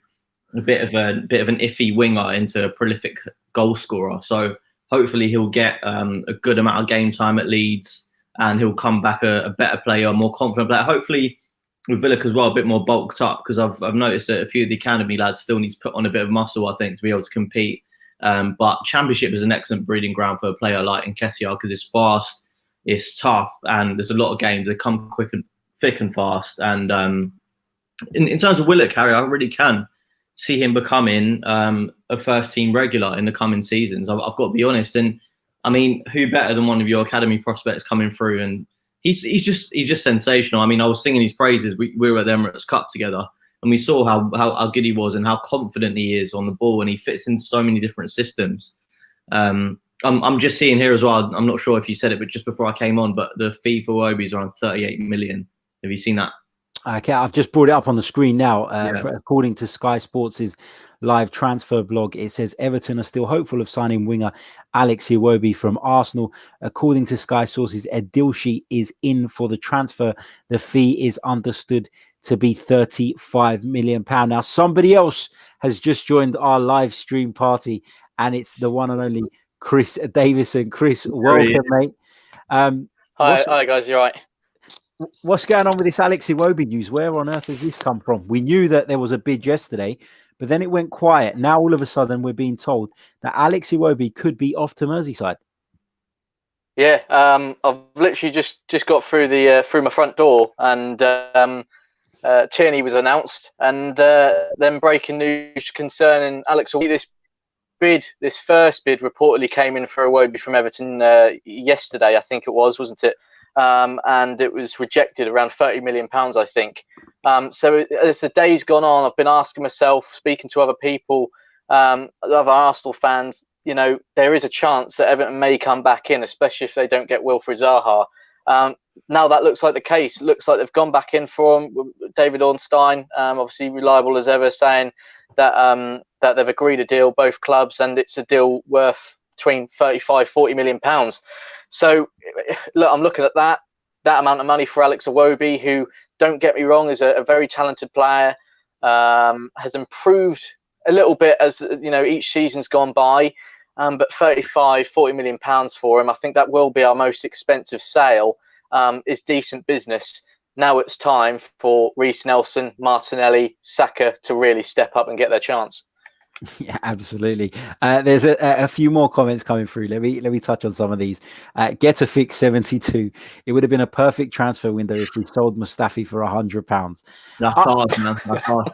a bit of an iffy winger into a prolific goal scorer. So hopefully he'll get a good amount of game time at Leeds, and he'll come back a better player, a more confident player. Hopefully with Willock as well, a bit more bulked up, because I've noticed that a few of the academy lads still need to put on a bit of muscle, I think, to be able to compete. But Championship is an excellent breeding ground for a player like Nketiah because it's fast, it's tough, and there's a lot of games that come quick and thick and fast. And in terms of Willock, Harry, I really can see him becoming a first-team regular in the coming seasons. I've got to be honest. And I mean, who better than one of your academy prospects coming through? And he's just sensational. I mean, I was singing his praises. We were at the Emirates Cup together, and we saw how good he was and how confident he is on the ball, and he fits in so many different systems. I'm just seeing here as well. I'm not sure if you said it, but just before I came on, but the fee for Iwobi is around 38 million. Have you seen that? Okay, I've just brought it up on the screen now. According to Sky Sports' live transfer blog, it says Everton are still hopeful of signing winger Alex Iwobi from Arsenal. According to Sky sources, a deal sheet is in for the transfer. The fee is understood to be £35 million. Now, somebody else has just joined our live stream party, and it's the one and only Chris Davison. Chris, welcome, mate. Hi, guys. You're right. What's going on with this Alex Iwobi news? Where on earth has this come from? We knew that there was a bid yesterday, but then it went quiet. Now all of a sudden we're being told that Alex Iwobi could be off to Merseyside. Yeah, I've literally just got through through my front door, and Tierney was announced, and then breaking news concerning Alex Iwobi. This first bid reportedly came in for Iwobi from Everton yesterday, I think it was, wasn't it? And it was rejected around £30 million, I think. So as the day's gone on, I've been asking myself, speaking to other people, other Arsenal fans, you know, there is a chance that Everton may come back in, especially if they don't get Wilfred Zaha. Now that looks like the case. It looks like they've gone back in for him. David Ornstein, obviously reliable as ever, saying that that they've agreed a deal, both clubs, and it's a deal worth between £35–40 million. So, look, I'm looking at that amount of money for Alex Iwobi, who, don't get me wrong, is a very talented player, has improved a little bit as, you know, each season's gone by, but £35–40 million for him, I think that will be our most expensive sale, is decent business. Now it's time for Reece Nelson, Martinelli, Saka to really step up and get their chance. Yeah, absolutely. There's a few more comments coming through. Let me touch on some of these. Get a fix 72. It would have been a perfect transfer window if we sold Mustafi for £100. That's hard, man. That's hard.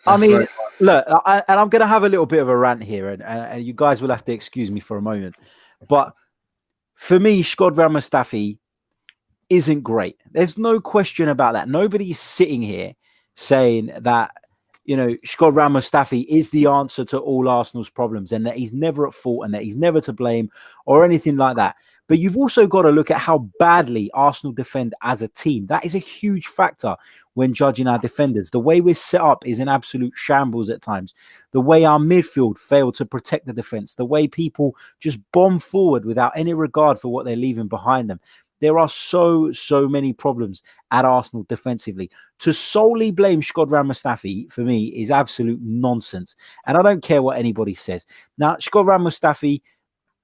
I mean, look, and I'm going to have a little bit of a rant here, and you guys will have to excuse me for a moment. But for me, Shkodran Mustafi isn't great. There's no question about that. Nobody's sitting here saying that, you know, Shkodran Mustafi is the answer to all Arsenal's problems and that he's never at fault and that he's never to blame or anything like that. But you've also got to look at how badly Arsenal defend as a team. That is a huge factor when judging our defenders. The way we're set up is an absolute shambles at times. The way our midfield failed to protect the defence. The way people just bomb forward without any regard for what they're leaving behind them. There are so many problems at Arsenal defensively. To solely blame Shkodran Mustafi, for me, is absolute nonsense. And I don't care what anybody says. Now, Shkodran Mustafi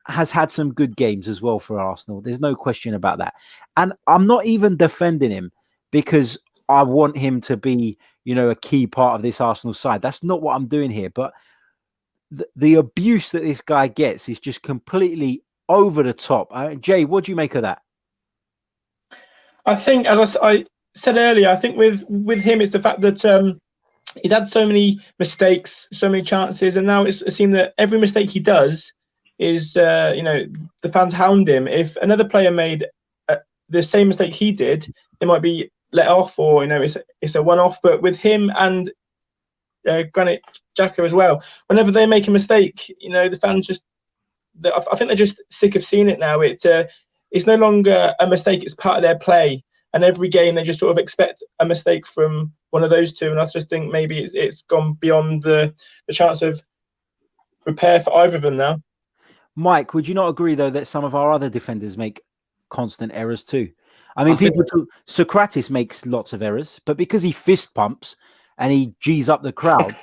has had some good games as well for Arsenal. There's no question about that. And I'm not even defending him because I want him to be, you know, a key part of this Arsenal side. That's not what I'm doing here. But the abuse that this guy gets is just completely over the top. Jay, what do you make of that? I think, as I said earlier, I think with him, it's the fact that he's had so many mistakes, so many chances, and now it seems that every mistake he does is, the fans hound him. If another player made the same mistake he did, it might be let off, or it's a one-off. But with him and Granit Xhaka as well, whenever they make a mistake, the fans I think they're just sick of seeing it now. It's no longer a mistake; it's part of their play. And every game, they just sort of expect a mistake from one of those two. And I just think maybe it's gone beyond the chance of repair for either of them now. Mike, would you not agree, though, that some of our other defenders make constant errors too? I mean, Socrates makes lots of errors, but because he fist pumps and he G's up the crowd,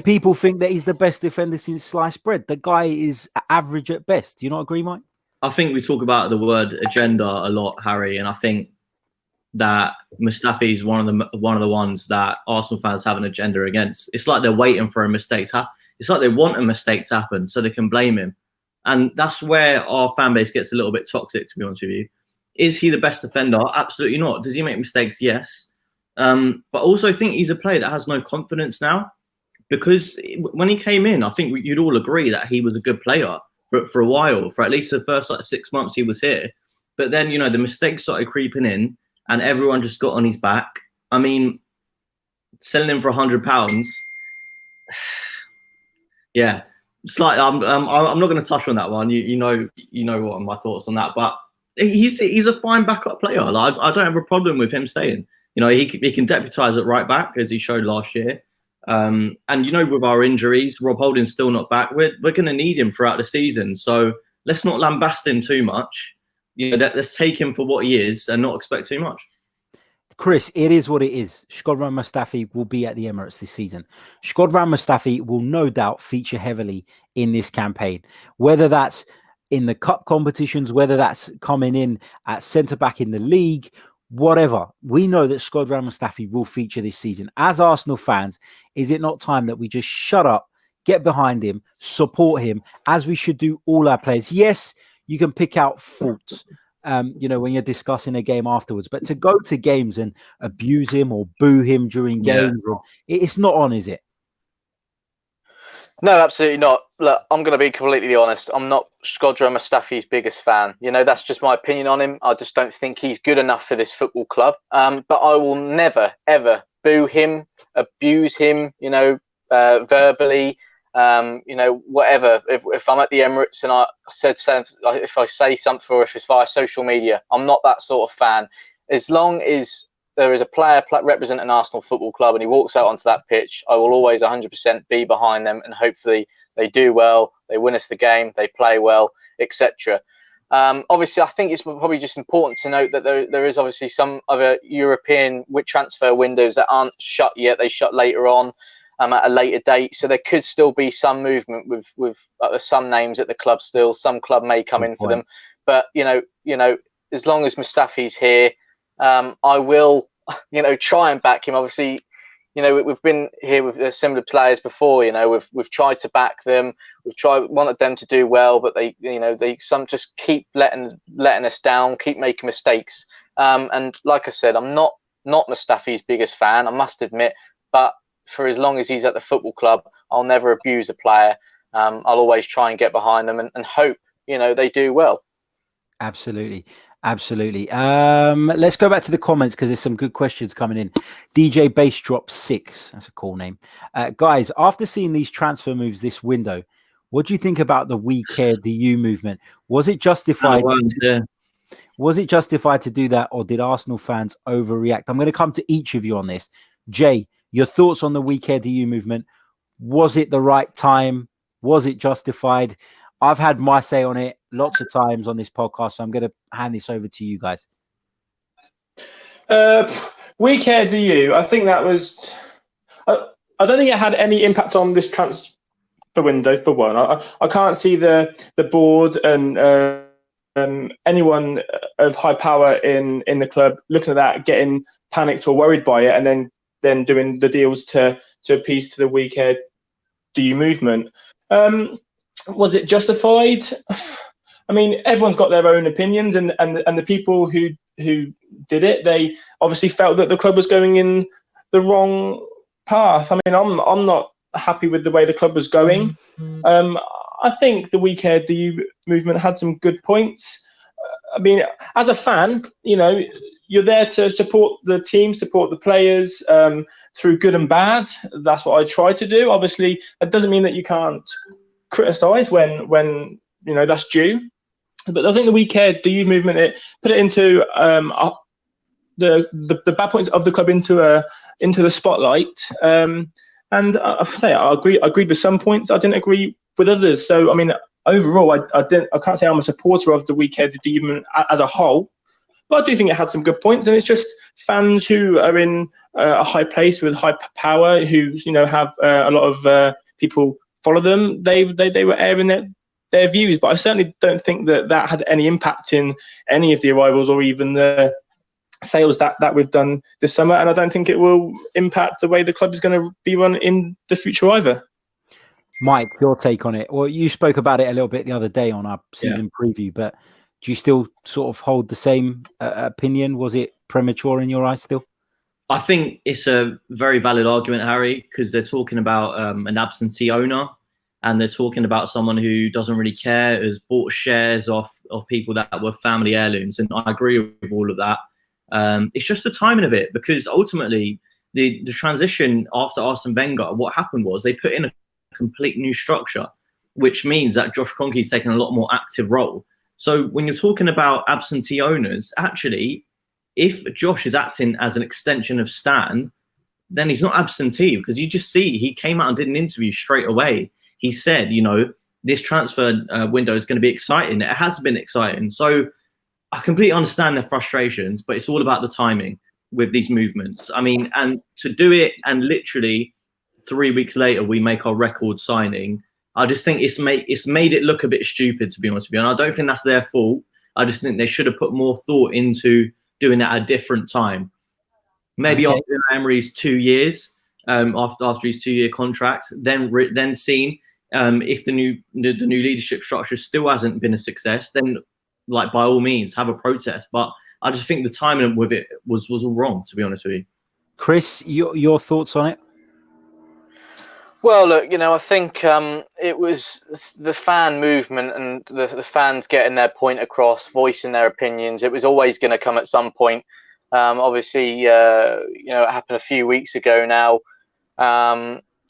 people think that he's the best defender since sliced bread. The guy is average at best. Do you not agree, Mike? I think we talk about the word agenda a lot, Harry, and I think that Mustafi is one of the ones that Arsenal fans have an agenda against. It's like they're waiting for a mistake to happen. It's like they want a mistake to happen so they can blame him. And that's where our fan base gets a little bit toxic, to be honest with you. Is he the best defender? Absolutely not. Does he make mistakes? Yes. But also think he's a player that has no confidence now, because when he came in, I think you'd all agree that he was a good player for a while, for at least the first 6 months he was here. But then, the mistakes started creeping in and everyone just got on his back. I mean, selling him for £100, yeah. It's like I'm not going to touch on that one. You know what are my thoughts on that. But he's a fine backup player. Like, I don't have a problem with him staying. He can deputise at right back, as he showed last year. And with our injuries, Rob Holding's still not back. We're going to need him throughout the season. So let's not lambast him too much. Let's take him for what he is and not expect too much. Chris, it is what it is. Shkodran Mustafi will be at the Emirates this season. Shkodran Mustafi will no doubt feature heavily in this campaign, whether that's in the cup competitions, whether that's coming in at centre-back in the league, whatever. We know that Shkodran Mustafi will feature this season. As Arsenal fans, is it not time that we just shut up, get behind him, support him, as we should do all our players? Yes, you can pick out faults, when you're discussing a game afterwards, but to go to games and abuse him or boo him during games, it's not on, is it? No, absolutely not. Look, I'm going to be completely honest. I'm not Shkodran Mustafi's biggest fan. That's just my opinion on him. I just don't think he's good enough for this football club. But I will never, ever boo him, abuse him, verbally, whatever. If I'm at the Emirates and I said something, if I say something, or if it's via social media, I'm not that sort of fan. As long as there is a player representing Arsenal Football Club and he walks out onto that pitch, I will always 100% be behind them, and hopefully they do well, they win us the game, they play well, etc. Obviously, I think it's probably just important to note that there is obviously some other European transfer windows that aren't shut yet. They shut later on at a later date, so there could still be some movement with some names at the club still. Some club may come in for them, but as long as Mustafi's here, I will try and back him. Obviously, we've been here with similar players before. We've tried to back them. Wanted them to do well, but they some just keep letting us down, keep making mistakes. And like I said, I'm not Mustafi's biggest fan, I must admit, but for as long as he's at the football club, I'll never abuse a player. I'll always try and get behind them and hope they do well. Absolutely. Let's go back to the comments, because there's some good questions coming in. DJ Bass Drop 6, that's a cool name. Guys, after seeing these transfer moves this window, what do you think about the We Care Do You movement? Was it justified? Was it justified to do that, or did Arsenal fans overreact? I'm going to come to each of you on this. Jay, your thoughts on the We Care Do You movement? Was it the right time? Was it justified? I've had my say on it lots of times on this podcast, so I'm going to hand this over to you guys. We Care Do You? I think that was... I don't think it had any impact on this transfer window, for one. I can't see the board and anyone of high power in the club looking at that, getting panicked or worried by it, and then doing the deals to appease to the We Care Do You movement. Was it justified? I mean, everyone's got their own opinions, and the people who did it, they obviously felt that the club was going in the wrong path. I mean, I'm not happy with the way the club was going. I think the We Care DU movement had some good points. I mean, as a fan, you're there to support the team, support the players through good and bad. That's what I try to do. Obviously, that doesn't mean that you can't criticise when that's due. But I think the We Care DU movement, it put it into the bad points of the club into the spotlight. And I agreed with some points. I didn't agree with others. So I mean, overall, I can't say I'm a supporter of the We Care DU movement as a whole. But I do think it had some good points, and it's just fans who are in a high place with high power, who have a lot of people follow them. They were airing their views, but I certainly don't think that had any impact in any of the arrivals or even the sales that we've done this summer. And I don't think it will impact the way the club is going to be run in the future either. Mike, your take on it? Well, you spoke about it a little bit the other day on our season preview, but do you still sort of hold the same opinion? Was it premature in your eyes still? I think it's a very valid argument, Harry, because they're talking about an absentee owner, and they're talking about someone who doesn't really care, has bought shares off of people that were family heirlooms. And I agree with all of that. It's just the timing of it, because ultimately the transition after Arsene Wenger, what happened was they put in a complete new structure, which means that Josh Kroenke's taken a lot more active role. So when you're talking about absentee owners, actually, if Josh is acting as an extension of Stan, then he's not absentee, because you just see he came out and did an interview straight away. He said, this transfer window is going to be exciting. It has been exciting. So I completely understand their frustrations, but it's all about the timing with these movements. I mean, and to do it and literally 3 weeks later, we make our record signing. I just think it's made it look a bit stupid, to be honest with you. And I don't think that's their fault. I just think they should have put more thought into doing it at a different time. Maybe after Emery's 2 years, after his 2-year contract, then seen if the new leadership structure still hasn't been a success, then by all means have a protest. But I just think the timing with it was all wrong, to be honest with you. Chris, your thoughts on it? Well, look, I think it was the fan movement and the fans getting their point across, voicing their opinions. It was always going to come at some point. Obviously, it happened a few weeks ago now.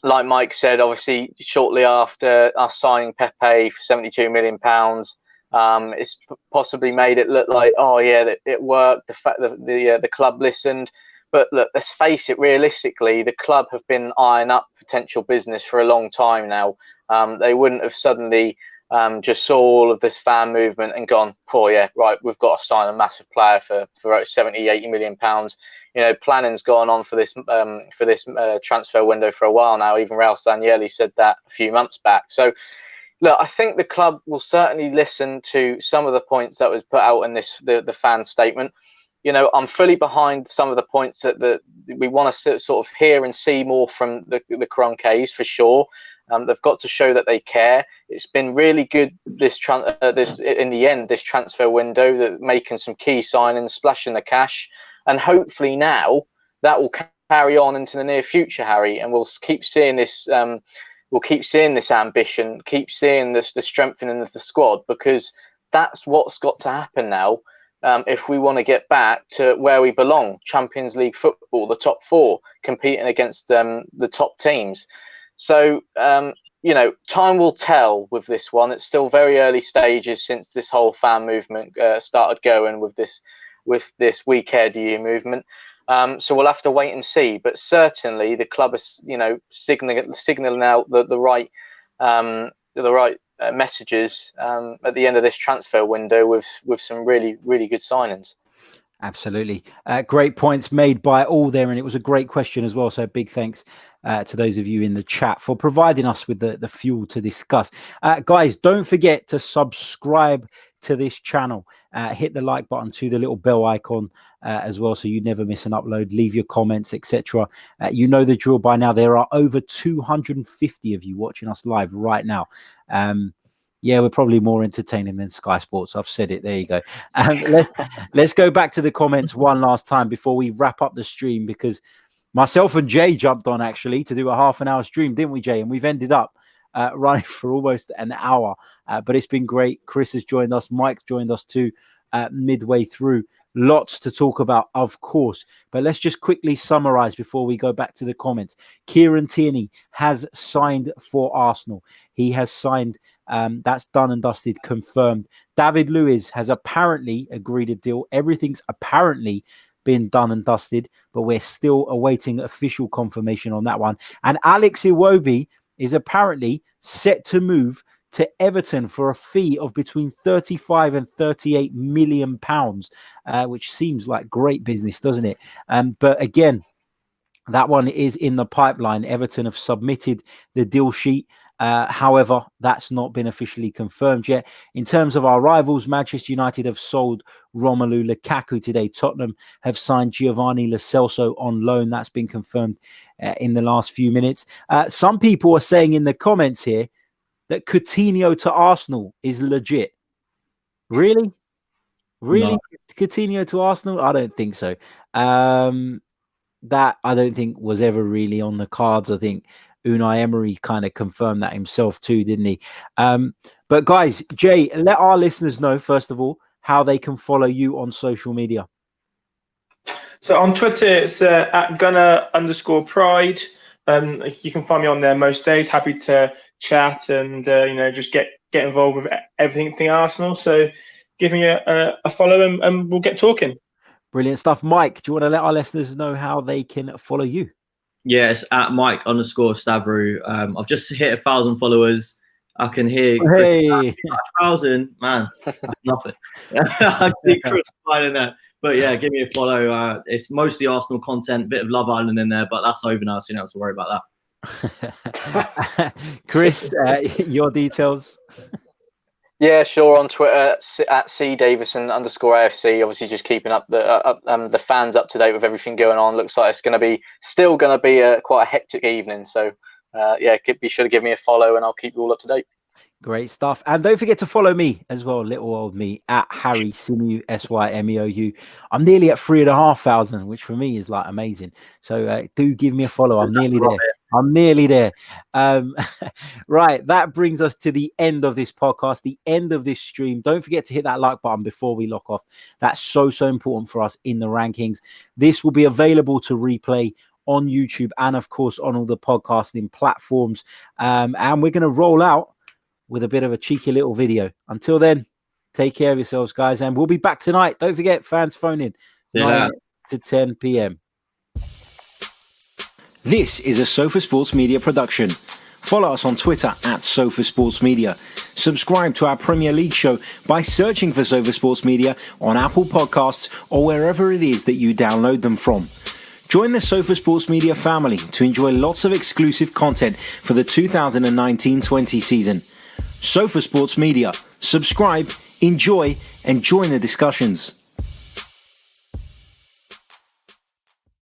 Like Mike said, obviously, shortly after us signing Pepe for £72 million, it's possibly made it look like, that it worked. The fact that the club listened. But look, let's face it, realistically, the club have been eyeing up potential business for a long time now. They wouldn't have suddenly just saw all of this fan movement and gone, we've got to sign a massive player for 70, 80 million pounds. Planning's gone on for this transfer window for a while now. Even Ralph Danieli said that a few months back. So, look, I think the club will certainly listen to some of the points that was put out in the fan statement. I'm fully behind some of the points that we want to sort of hear and see more from the Kroenkes, for sure. They've got to show that they care. It's been really good this in the end, this transfer window, that making some key signings, splashing the cash, and hopefully now that will carry on into the near future, Harry, and we'll keep seeing this. We'll keep seeing this ambition, keep seeing the strengthening of the squad, because that's what's got to happen now. If we want to get back to where we belong, Champions League football, the top four, competing against the top teams. So, time will tell with this one. It's still very early stages since this whole fan movement started going with this We Care DU movement. So we'll have to wait and see. But certainly the club is, signaling out the right messages at the end of this transfer window with some really, really good signings. Absolutely. Great points made by all there. And it was a great question as well. So big thanks to those of you in the chat for providing us with the fuel to discuss. Guys, don't forget to subscribe to this channel. Hit the like button, to the little bell icon as well, so you never miss an upload. Leave your comments, etc. You know the drill by now. There are over 250 of you watching us live right now. Yeah, we're probably more entertaining than Sky Sports. I've said it. There you go. Let's go back to the comments one last time before we wrap up the stream, because myself and Jay jumped on actually to do a half an hour stream, didn't we, Jay? And we've ended up running for almost an hour. But it's been great. Chris has joined us. Mike joined us too midway through. Lots to talk about, of course. But let's just quickly summarize before we go back to the comments. Kieran Tierney has signed for Arsenal. He has signed. That's done and dusted, confirmed. David Luiz has apparently agreed a deal. Everything's apparently been done and dusted, but we're still awaiting official confirmation on that one. And Alex Iwobi is apparently set to move to Everton for a fee of between 35 and 38 million pounds, which seems like great business, doesn't it? But again, that one is in the pipeline. Everton have submitted the deal sheet. However, that's not been officially confirmed yet. In terms of our rivals, Manchester United have sold Romelu Lukaku today. Tottenham have signed Giovanni Lo Celso on loan. That's been confirmed in the last few minutes. Some people are saying in the comments here that Coutinho to Arsenal is legit. Really? No. Coutinho to Arsenal? I don't think so. That I don't think was ever really on the cards. I think Unai Emery kind of confirmed that himself too, didn't he? But guys, Jay, let our listeners know, first of all, how they can follow you on social media. So on Twitter, it's at Gunner_Pride. You can find me on there most days. Happy to chat and just get involved with everything Arsenal. So give me a follow and we'll get talking. Brilliant stuff. Mike, do you want to let our listeners know how they can follow you? Yeah, it's at Mike_Stavrou. I've just hit 1,000 followers. I can hear 1,000, man. That's nothing. I see Chris smiling there. But yeah, give me a follow. It's mostly Arsenal content, bit of Love Island in there, but that's over now, so you don't have to worry about that. Chris, your details? Yeah, sure. On Twitter at @CDavison_AFC. Obviously, just keeping up the fans up to date with everything going on. Looks like it's still going to be quite a hectic evening. So be sure to give me a follow, and I'll keep you all up to date. Great stuff. And don't forget to follow me as well, little old me, at Harry Symeou, SYMEOU. I'm nearly at 3,500, which for me is like amazing. So do give me a follow. I'm nearly there. Right. That brings us to the end of this podcast, the end of this stream. Don't forget to hit that like button before we lock off. That's so important for us in the rankings. This will be available to replay on YouTube and, of course, on all the podcasting platforms. And we're going to roll out with a bit of a cheeky little video. Until then, take care of yourselves, guys, and we'll be back tonight. Don't forget, fans phone in 9 to 10 p.m. This is a Sofa Sports Media production. Follow us on Twitter at Sofa Sports Media. Subscribe to our Premier League show by searching for Sofa Sports Media on Apple Podcasts or wherever it is that you download them from. Join the Sofa Sports Media family to enjoy lots of exclusive content for the 2019-20 season. Sofa Sports Media. Subscribe, enjoy, and join the discussions.